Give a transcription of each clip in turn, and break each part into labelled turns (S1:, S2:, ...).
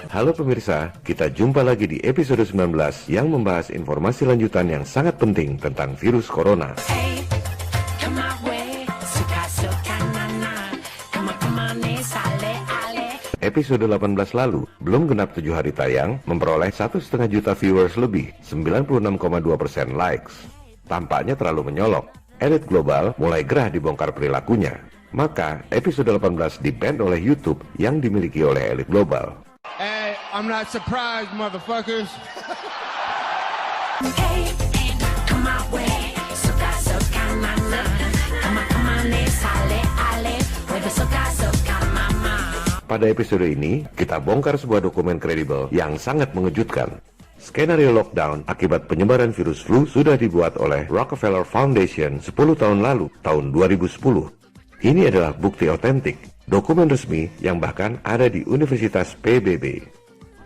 S1: Halo pemirsa, kita jumpa lagi di episode 19 yang membahas informasi lanjutan yang sangat penting tentang virus corona. Episode 18 lalu, belum genap 7 hari tayang, memperoleh 1,5 juta viewers lebih, 96,2% likes. Tampaknya terlalu menyolok. Elit global mulai gerah dibongkar perilakunya. Maka, episode 18 di-ban oleh YouTube yang dimiliki oleh elit global.
S2: Hey, I'm not surprised, motherfuckers.
S3: Hey, come my way. Suka nana. Come on, sale ale. With suka mama.
S1: Pada episode ini, kita bongkar sebuah dokumen kredibel yang sangat mengejutkan. Skenario lockdown akibat penyebaran virus flu sudah dibuat oleh Rockefeller Foundation 10 tahun lalu, tahun 2010. Ini adalah bukti otentik, dokumen resmi yang bahkan ada di Universitas PBB.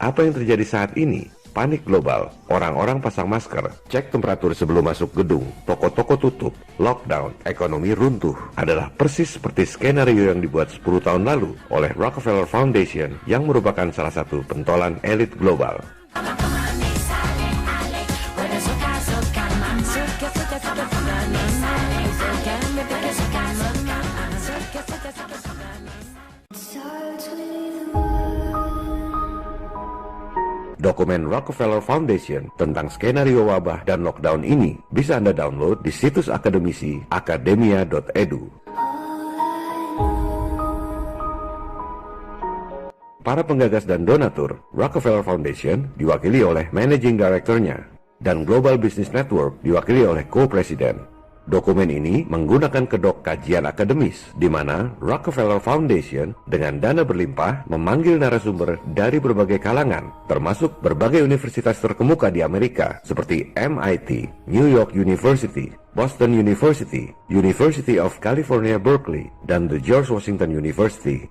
S1: Apa yang terjadi saat ini? Panik global, orang-orang pasang masker, cek temperatur sebelum masuk gedung, toko-toko tutup, lockdown, ekonomi runtuh, adalah persis seperti skenario yang dibuat 10 tahun lalu oleh Rockefeller Foundation yang merupakan salah satu pentolan elit global. Dokumen Rockefeller Foundation tentang skenario wabah dan lockdown ini bisa Anda download di situs akademisi academia.edu. Para penggagas dan donatur Rockefeller Foundation diwakili oleh Managing Director-nya dan Global Business Network diwakili oleh Co-Presiden. Dokumen ini menggunakan kedok kajian akademis, di mana Rockefeller Foundation dengan dana berlimpah memanggil narasumber dari berbagai kalangan, termasuk berbagai universitas terkemuka di Amerika, seperti MIT, New York University, Boston University, University of California Berkeley, dan The George Washington University.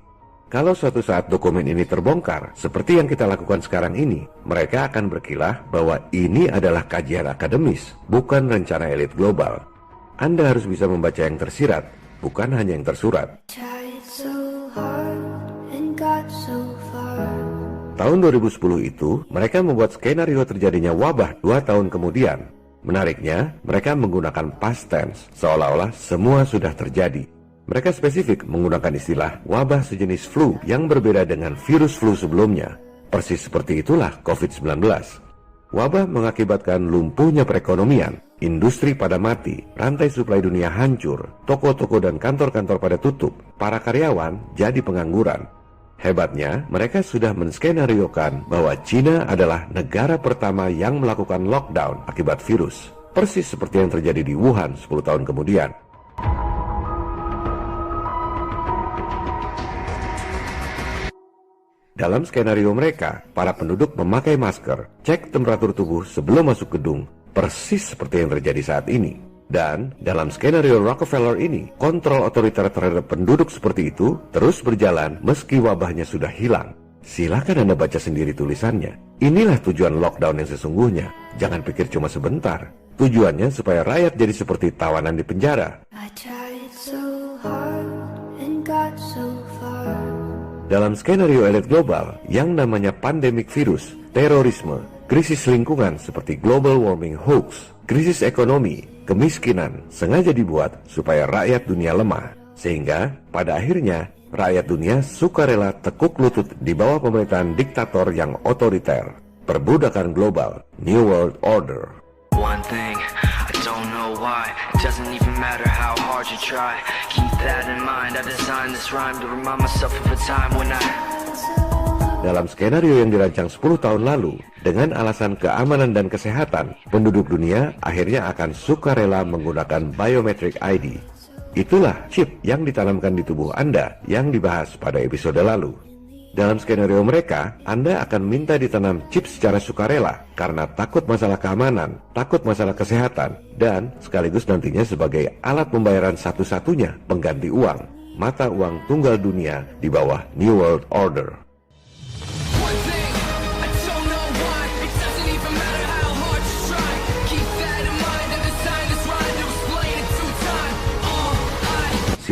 S1: Kalau suatu saat dokumen ini terbongkar, seperti yang kita lakukan sekarang ini, mereka akan berkilah bahwa ini adalah kajian akademis, bukan rencana elit global. Anda harus bisa membaca yang tersirat, bukan hanya yang tersurat. Tahun 2010 itu, mereka membuat skenario terjadinya wabah 2 tahun kemudian. Menariknya, mereka menggunakan past tense, seolah-olah semua sudah terjadi. Mereka spesifik menggunakan istilah wabah sejenis flu yang berbeda dengan virus flu sebelumnya. Persis seperti itulah COVID-19. Wabah mengakibatkan lumpuhnya perekonomian, industri pada mati, rantai suplai dunia hancur, toko-toko dan kantor-kantor pada tutup, para karyawan jadi pengangguran. Hebatnya, mereka sudah menskenariokan bahwa Cina adalah negara pertama yang melakukan lockdown akibat virus, persis seperti yang terjadi di Wuhan 10 tahun kemudian. Dalam skenario mereka, para penduduk memakai masker, cek temperatur tubuh sebelum masuk gedung, persis seperti yang terjadi saat ini. Dan dalam skenario Rockefeller ini, kontrol otoriter terhadap penduduk seperti itu terus berjalan meski wabahnya sudah hilang. Silakan Anda baca sendiri tulisannya. Inilah tujuan lockdown yang sesungguhnya. Jangan pikir cuma sebentar. Tujuannya supaya rakyat jadi seperti tawanan di penjara. Dalam skenario elit global yang namanya pandemik virus, terorisme, krisis lingkungan seperti global warming hoax, krisis ekonomi, kemiskinan sengaja dibuat supaya rakyat dunia lemah. Sehingga pada akhirnya rakyat dunia sukarela tekuk lutut di bawah pemerintahan diktator yang otoriter. Perbudakan global, New World Order.
S4: One thing, I don't know why. It doesn't even matter how hard you try. Keep that in mind. I designed this rhyme to remind myself of a time when I...
S1: Dalam skenario yang dirancang 10 tahun lalu, dengan alasan keamanan dan kesehatan, penduduk dunia akhirnya akan sukarela menggunakan biometric ID. Itulah chip yang ditanamkan di tubuh Anda yang dibahas pada episode lalu. Dalam skenario mereka, Anda akan minta ditanam chip secara sukarela karena takut masalah keamanan, takut masalah kesehatan, dan sekaligus nantinya sebagai alat pembayaran satu-satunya pengganti uang, mata uang tunggal dunia di bawah New World Order.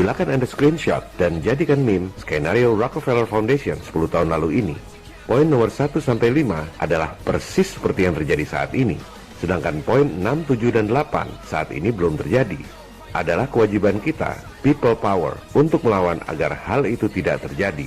S1: Silakan Anda screenshot dan jadikan meme skenario Rockefeller Foundation 10 tahun lalu ini. Poin nomor 1-5 adalah persis seperti yang terjadi saat ini. Sedangkan poin 6, 7, dan 8 saat ini belum terjadi. Adalah kewajiban kita, people power, untuk melawan agar hal itu tidak terjadi.